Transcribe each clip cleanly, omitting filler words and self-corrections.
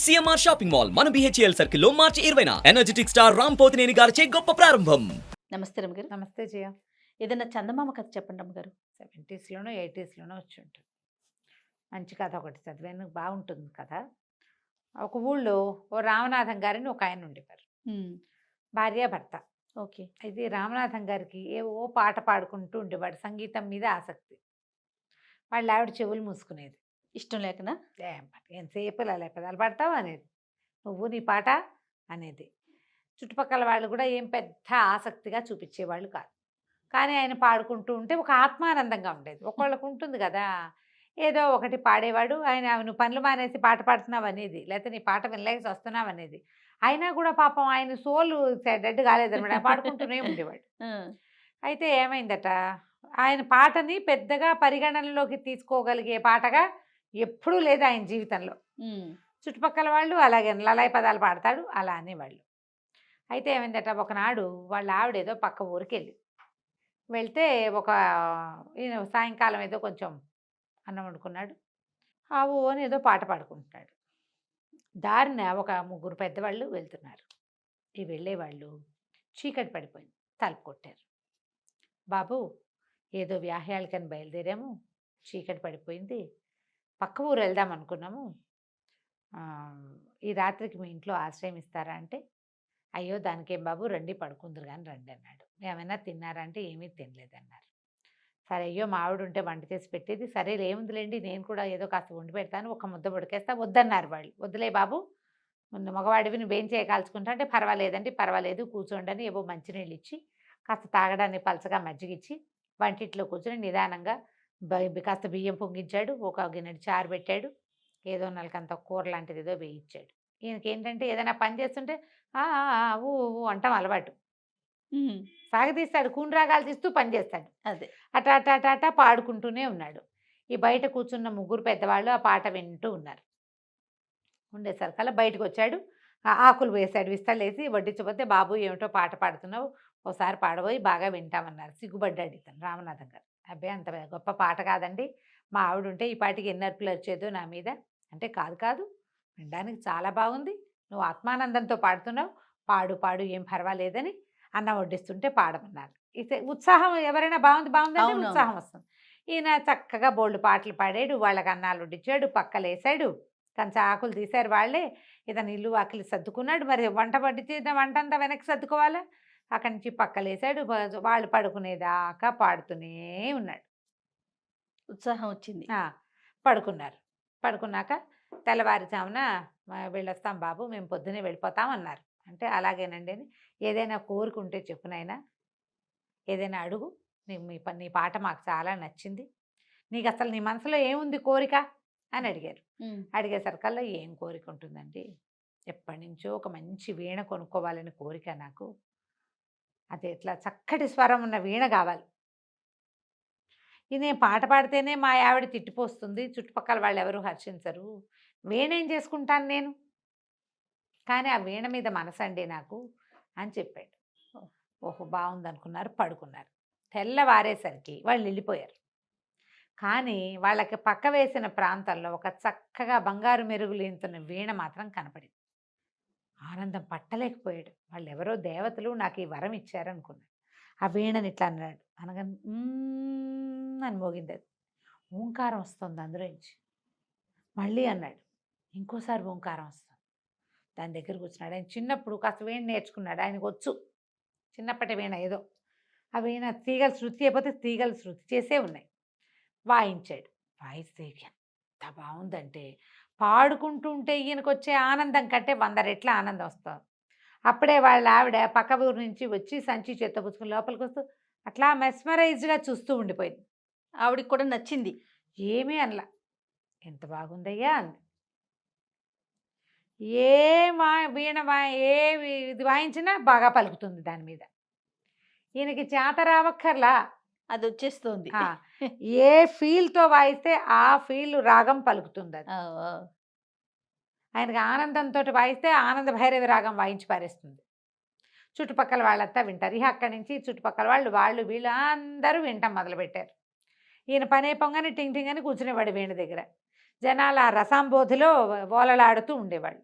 CMR shopping mall మన BHEL circle లో మార్చి 20న energetic star Ram Pothineni గారిచే గొప్ప ప్రారంభం. నమస్తే రమ్మగారు. నమస్తే జయ. ఏదైనా చందమామ కథ చెప్పండి రమ్మగారు. 70స్లోనో 80స్లోనో వచ్చి ఉంటుంది. మంచి కథ ఒకటి చదివాను, బాగుంటుంది కథ. ఒక ఊళ్ళో ఓ రామనాథం గారిని ఒక ఆయన ఉండేవారు, భార్య భర్త. ఓకే. అయితే రామనాథం గారికి ఏవో పాట పాడుకుంటూ ఉండేవాడు, సంగీతం మీద ఆసక్తి. వాళ్ళ ఆవిడ చెవులు మూసుకునేది. ఇష్టం లేకనా? ఎంతసేపు ఇలా పెదాలు పాడతావు అనేది, నువ్వు నీ పాట అనేది. చుట్టుపక్కల వాళ్ళు కూడా ఏం పెద్ద ఆసక్తిగా చూపించేవాళ్ళు కాదు. కానీ ఆయన పాడుకుంటూ ఉంటే ఒక ఆత్మానందంగా ఉండేది. ఒకళ్ళకు ఉంటుంది కదా, ఏదో ఒకటి పాడేవాడు. ఆయన నువ్వు పనులు మానేసి పాట పాడుతున్నావు అనేది, లేకపోతే నీ పాట వినలేక వస్తున్నావు అనేది. అయినా కూడా పాపం ఆయన సోలు డెడ్ కాలేదన్నమాట, పాడుకుంటూనే ఉండేవాడు. అయితే ఏమైందట, ఆయన పాటని పెద్దగా పరిగణనలోకి తీసుకోగలిగే పాటగా ఎప్పుడూ లేదు ఆయన జీవితంలో. చుట్టుపక్కల వాళ్ళు అలాగే లలాయి పదాలు పాడతాడు అలా అనేవాళ్ళు. అయితే ఏమైందట, ఒకనాడు వాళ్ళ ఆవిడేదో పక్క ఊరికి వెళ్తే ఈయన సాయంకాలం ఏదో కొంచెం అన్నం వండుకున్నాడు. ఆవు అని ఏదో పాట పాడుకుంటున్నాడు. దారిన ఒక ముగ్గురు పెద్దవాళ్ళు వెళ్తున్నారు. ఈ వెళ్ళేవాళ్ళు చీకటి పడిపోయింది, తలుపు కొట్టారు. బాబు, ఏదో వ్యాహ్యాలకని బయలుదేరాము, చీకటి పడిపోయింది, పక్క ఊరు వెళ్దాం అనుకున్నాము, ఈ రాత్రికి మీ ఇంట్లో ఆశ్రయం ఇస్తారా అంటే, అయ్యో దానికేం బాబు, రండి పడుకుందరు కానీ రండి అన్నాడు. ఏమైనా తిన్నారా అంటే ఏమీ తినలేదన్నారు. సరే, అయ్యో మా ఆవిడ ఉంటే వంట చేసి పెట్టేది, సరే ఏముందిలేండి నేను కూడా ఏదో కాస్త వండి పెడతాను, ఒక ముద్ద ఉడికేస్తా, వద్దన్నారు వాళ్ళు. వద్దులే బాబు, ముందు మగవాడివి నువ్వేం చేయకాల్చుకుంటా అంటే, పర్వాలేదండి పర్వాలేదు కూర్చోండి అని ఏవో మంచినీళ్ళు ఇచ్చి, కాస్త తాగడానికి పలచగా మజ్జిగిచ్చి వంటింట్లో కూర్చొని నిదానంగా కాస్త బియ్యం పొంగించాడు, ఒక గిన్నెడు చారు పెట్టాడు, ఏదో నలకంత కూర లాంటిది ఏదో వేయించాడు. ఈయనకి ఏంటంటే ఏదైనా పని చేస్తుంటే ఊ ఊ అంటాం అలవాటు. సాగదీస్తాడు, కూనరాగాలు తీస్తూ పని చేస్తాడు. అదే అటా అటా అటా అటా పాడుకుంటూనే ఉన్నాడు. ఈ బయట కూర్చున్న ముగ్గురు పెద్దవాళ్ళు ఆ పాట వింటూ ఉన్నారు. ఉండేసరికల్లా బయటకు వచ్చాడు, ఆకులు వేశాడు, విస్తలేసి వడ్డించబోతే, బాబు ఏమిటో పాట పాడుతున్నావు, ఓసారి పాడబోయి బాగా వింటామన్నారు. సిగ్గుపడ్డాడు ఇతను రామనాథం గారు. అబ్బాయి అంత గొప్ప పాట కాదండి, మా ఆవిడ ఉంటే ఈ పాటికి ఎన్ని అర్పులు వచ్చేదో నా మీద అంటే, కాదు కాదు వినడానికి చాలా బాగుంది, నువ్వు ఆత్మానందంతో పాడుతున్నావు, పాడు పాడు ఏం పర్వాలేదని అన్నం వడ్డిస్తుంటే పాడమన్నారు. ఇది ఉత్సాహం, ఎవరైనా బాగుంది బాగుంది అంటే ఉత్సాహం వస్తుంది. ఈయన చక్కగా బోల్డ్ పాటలు పాడాడు, వాళ్ళకి అన్నాలు వడ్డించాడు, పక్కలేసాడు, కంచ ఆకులు తీశారు వాళ్ళే. ఇతను ఇల్లు ఆకులు సర్దుకున్నాడు. మరి వంట వడ్డించిన వంట అంతా వెనక్కి సర్దుకోవాలా, అక్కడి నుంచి పక్కలేసాడు. వాళ్ళు పడుకునేదాకా పాడుతూనే ఉన్నాడు. ఉత్సాహం వచ్చింది. పడుకున్నారు. పడుకున్నాక తెల్లవారుజామున వెళ్ళొస్తాం బాబు, మేము పొద్దునే వెళ్ళిపోతాం అన్నారు. అంటే అలాగేనండి అని, ఏదైనా కోరుకుంటే చెప్పునైనా, ఏదైనా అడుగు, నీ పాట మాకు చాలా నచ్చింది, నీకు అసలు నీ మనసులో ఏముంది కోరిక అని అడిగారు. అడిగేసరికల్లా ఏం కోరిక ఉంటుందండి, ఎప్పటి నుంచో ఒక మంచి వీణ కొనుక్కోవాలని కోరిక నాకు, అది ఎట్లా చక్కటి స్వరం ఉన్న వీణ కావాలి, ఇది నేను పాట పాడితేనే మా ఆవిడ తిట్టిపోస్తుంది, చుట్టుపక్కల వాళ్ళు ఎవరు హర్షించరు, వీణ ఏం చేసుకుంటాను నేను, కానీ ఆ వీణ మీద మనసండి నాకు అని చెప్పాడు. ఓహో బాగుంది అనుకున్నారు, పడుకున్నారు. తెల్లవారేసరికి వాళ్ళు వెళ్ళిపోయారు. కానీ వాళ్ళకి పక్క వేసిన ప్రాంతంలో ఒక చక్కగా బంగారు మెరుగులేంతున్న వీణ మాత్రం కనపడింది. ఆనందం పట్టలేకపోయాడు. వాళ్ళు ఎవరో దేవతలు నాకు ఈ వరం ఇచ్చారనుకున్నాడు. ఆ వీణని ఇట్లా అన్నాడు, అనగా అని మోగింది. అది ఓంకారం వస్తుంది అందులోంచి. మళ్ళీ అన్నాడు, ఇంకోసారి ఓంకారం వస్తుంది. దాని దగ్గర కూర్చున్నాడు. ఆయన చిన్నప్పుడు కాస్త వీణ నేర్చుకున్నాడు, ఆయనకు వచ్చు చిన్నప్పటి వీణ ఏదో. ఆ వీణ తీగలు శృతి అయిపోతే తీగలు శృతి చేసే ఉన్నాయి. వాయించాడు. వాయిస్తే ఎంత బాగుందంటే, పాడుకుంటూ ఉంటే ఈయనకు వచ్చే ఆనందం కంటే 100 రెట్ల ఆనందం వస్తుంది. అప్పుడే వాళ్ళ ఆవిడ పక్క ఊరు నుంచి వచ్చి సంచి చెత్తపుచ్చుకుని లోపలికి వస్తూ అట్లా మెస్మరైజ్డ్గా చూస్తూ ఉండిపోయింది. ఆవిడికి కూడా నచ్చింది. ఏమీ అనలా, ఎంత బాగుందయ్యా అంది. ఏ వీణ ఇది వాయించినా బాగా పలుకుతుంది దాని మీద. ఈయనకి చేత రావక్కర్లా, అది వచ్చేస్తుంది. ఏ ఫీల్తో వాయిస్తే ఆ ఫీల్ రాగం పలుకుతుంది. అది ఆయనకి ఆనందంతో వాయిస్తే ఆనంద భైరవి రాగం వాయించి పారేస్తుంది. చుట్టుపక్కల వాళ్ళంతా వింటారు. అక్కడి నుంచి చుట్టుపక్కల వాళ్ళు వీళ్ళు అందరూ వింటాం మొదలుపెట్టారు. ఈయన పనే పొంగని టింగ్ టింగ్ అని కూర్చునేవాడు వీణ దగ్గర. జనాలు ఆ రసాంబోధిలో ఓలలాడుతూ ఉండేవాళ్ళు.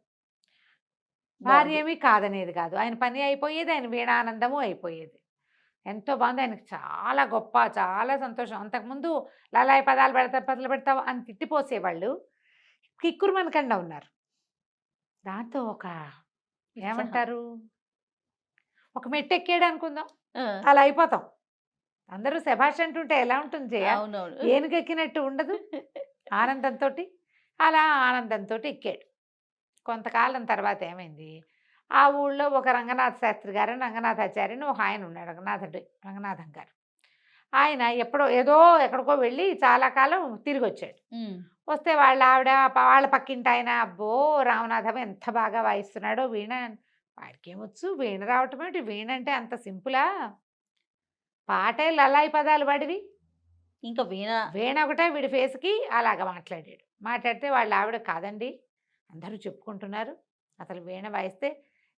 భార్య ఏమీ కాదనేది కాదు, ఆయన పని అయిపోయేది, ఆయన వీణానందము అయిపోయేది. ఎంతో బాగుంది, ఆయనకు చాలా గొప్ప, చాలా సంతోషం. అంతకుముందు లలాయి పదాలు పెడతావు అని తిట్టిపోసేవాళ్ళు, కిక్కురు మనకండా ఉన్నారు. దాంతో ఒక ఏమంటారు, ఒక మెట్టు ఎక్కాడు అనుకుందాం, ఆ, అలా అయిపోతాం. అందరూ శభాష్ అంటుంటే ఎలా ఉంటుంది జయ, అవునవును. ఏనుగెక్కినట్టు ఉండదు. ఆనందంతో అలా ఆనందంతో ఎక్కాడు. కొంతకాలం తర్వాత ఏమైంది, ఆ ఊళ్ళో ఒక రంగనాథ శాస్త్రి గారు, రంగనాథాచార్యని ఒక ఆయన ఉన్నాడు, రంగనాథం గారు. ఆయన ఏదో ఎక్కడికో వెళ్ళి చాలా కాలం తిరిగి వచ్చాడు. ఉమ్, వస్తే వాళ్ళ ఆవిడ వాళ్ళ పక్కింటి ఆయన, అబ్బో రామనాథం ఎంత బాగా వాయిస్తున్నాడో వీణ, వాడికి ఏమొచ్చు వీణ రావటం ఏమిటి, వీణ అంటే అంత సింపులా, పాటే లలాయి పదాలు వాడివి, ఇంకా వీణ ఒకటే వీడి ఫేస్కి అలాగ మాట్లాడాడు. మాట్లాడితే వాళ్ళ ఆవిడ, కాదండి అందరూ చెప్పుకుంటున్నారు, అసలు వీణ వాయిస్తే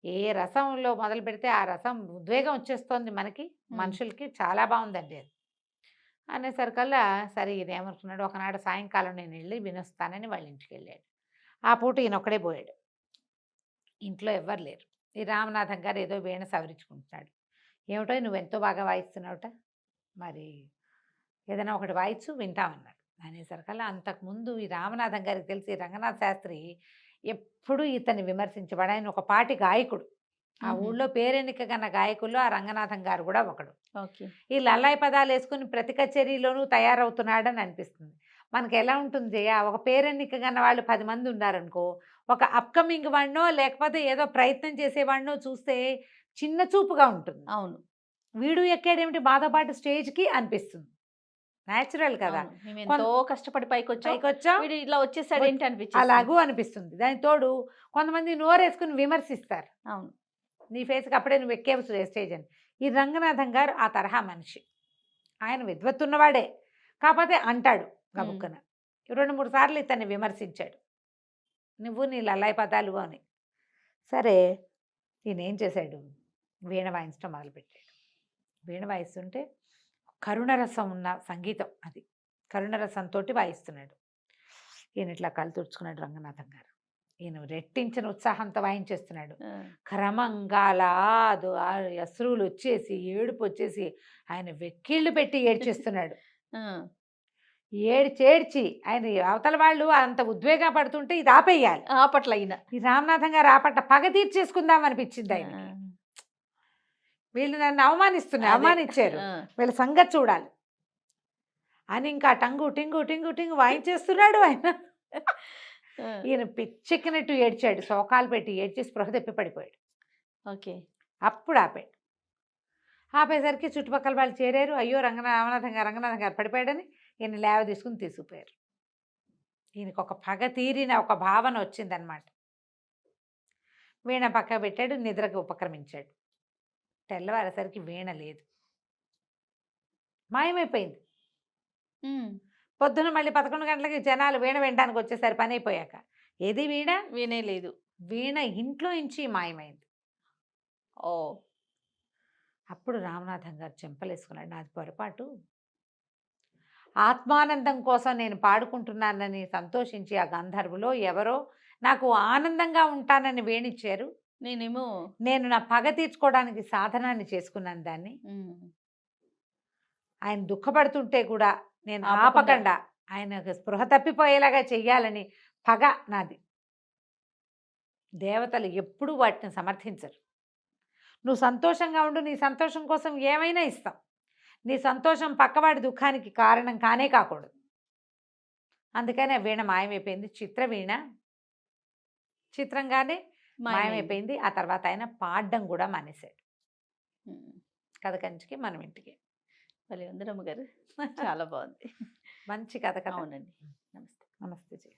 ఏ రసంలో మొదలు పెడితే ఆ రసం ఉద్వేగం వచ్చేస్తోంది మనకి, మనుషులకి, చాలా బాగుందండి అది అనేసరికల్లా, సరే ఈయన ఏమనుకున్నాడు, ఒకనాడు సాయంకాలం నేను వెళ్ళి వినొస్తానని వాళ్ళ ఇంటికి వెళ్ళాడు. ఆ పూట ఈయన ఒక్కడే పోయాడు, ఇంట్లో ఎవ్వరు లేరు. ఈ రామనాథం గారు ఏదో వీణ సవరించుకుంటున్నాడు. ఏమిటో నువ్వు ఎంతో బాగా వాయిస్తున్నావుట, మరి ఏదైనా ఒకటి వాయిచ్చు వింటామన్నాడు. అనేసరికల్లా అంతకుముందు ఈ రామనాథం గారికి తెలిసి రంగనాథ శాస్త్రి ఎప్పుడూ ఇతన్ని విమర్శించేవాడు. ఆయన ఒక పాటి గాయకుడు, ఆ ఊళ్ళో పేరెన్నిక కన్న గాయకుల్లో ఆ రంగనాథం గారు కూడా ఒకడు. ఓకే. ఈ లల్లాయి పదాలు వేసుకుని ప్రతి కచేరీలోనూ తయారవుతున్నాడని అనిపిస్తుంది. మనకి ఎలా ఉంటుంది జయ, ఒక పేరెన్నిక కన్న వాళ్ళు 10 మంది ఉన్నారనుకో, ఒక అప్కమింగ్ వాడినో లేకపోతే ఏదో ప్రయత్నం చేసేవాడినో చూస్తే చిన్న చూపుగా ఉంటుంది. అవును, వీడు ఎక్కాడేమిటి మాతో పాటు స్టేజ్కి అనిపిస్తుంది. న్యాచురల్ కదా, అవును. మేము ఎంతో కష్టపడి పైకొచ్చాం, పైకొచ్చాం వీడు ఇట్లా వచ్చేసాడు ఏంటి అనిపించింది. అలాగూ అనిపిస్తుంది. దాని తోడు కొంతమంది నోరేసుకుని విమర్శిస్తారు, అవును. నీ ఫేస్కి అప్పుడే నువ్వు ఎక్కేవు స్టేజ్ అని. ఈ రంగనాథం గారు ఆ తరహా మనిషి, ఆయన విద్వత్తున్నవాడే, కాకపోతే అంటాడు గబుక్కన. 2-3 సార్లు ఇతన్ని విమర్శించాడు, నువ్వు నీ లల్లాయి పదాలు అని. సరే ఈయన ఏం చేశాడు, వీణ వాయించడం మొదలుపెట్టాడు. వీణ వాయిస్తుంటే కరుణరసం ఉన్న సంగీతం అది, కరుణరసంతో వాయిస్తున్నాడు. ఈయన ఇట్లా కళ్ళు తుడుచుకున్నాడు రంగనాథం గారు. ఈయన రెట్టించిన ఉత్సాహంతో వాయించేస్తున్నాడు. క్రమంగా అశ్రువులు వచ్చేసి, ఏడుపు వచ్చేసి ఆయన వెక్కిళ్ళు పెట్టి ఏడ్చేస్తున్నాడు. ఏడ్చి ఆయన అవతల వాళ్ళు అంత ఉద్వేగ పడుతుంటే ఇది ఆపేయాలి. ఆపట్ల అయినా ఈ రామనాథం గారు ఆపట్ల పగ తీర్చేసుకుందాం అనిపించింది ఆయనకి. వీళ్ళు నన్ను అవమానించారు, వీళ్ళ సంగతి చూడాలి అని ఇంకా టంగు టింగు టింగు టింగు వాయించేస్తున్నాడు ఆయన. ఈయన పిచ్చెక్కినట్టు ఏడ్చాడు, శోకాలు పెట్టి ఏడ్చి స్పృహ తెప్పి పడిపోయాడు. ఓకే. అప్పుడు ఆపేసరికి చుట్టుపక్కల వాళ్ళు చేరారు, అయ్యో రంగనాథం గారు పడిపోయాడని ఈయన లేవ తీసుకుపోయారు. ఈయనకు ఒక పగ తీరిన ఒక భావన వచ్చిందనమాట. వీణ పక్క పెట్టాడు, నిద్రకు ఉపక్రమించాడు. తెల్లవారేసరికి వీణ లేదు, మాయమైపోయింది. పొద్దున మళ్ళీ 11 గంటలకి జనాలు వీణ వినడానికి వచ్చేసరి పని అయిపోయాక, ఏది వీణ, వినే లేదు. వీణ ఇంట్లో నుంచి మాయమైంది. ఓ, అప్పుడు రామనాథం గారు చెంపలేసుకున్నాడు, నాది పొరపాటు, ఆత్మానందం కోసం నేను పాడుకుంటున్నానని సంతోషించి ఆ గంధర్వులో ఎవరో నాకు ఆనందంగా ఉంటానని వేణిచ్చారు, నేను నా పగ తీర్చుకోవడానికి సాధనాన్ని చేసుకున్నాను దాన్ని. ఆయన దుఃఖపడుతుంటే కూడా నేను ఆపకుండా ఆయన స్పృహ తప్పిపోయేలాగా చెయ్యాలని పగ నాది. దేవతలు ఎప్పుడూ వాటిని సమర్థించరు. నువ్వు సంతోషంగా ఉండు, నీ సంతోషం కోసం ఏమైనా ఇస్తాం, నీ సంతోషం పక్కవాడి దుఃఖానికి కారణం కానే కాకూడదు. అందుకని ఆ వీణ మాయమైపోయింది. చిత్రవీణ చిత్రంగానే మాయమైపోయింది. ఆ తర్వాత ఆయన పాడడం కూడా మానేశాడు. కథ కంచికి మనం ఇంటికి. భలే ఉంది రమ్మగారు, చాలా బాగుంది, మంచి కథ కదా. అవునండి. నమస్తే. నమస్తే.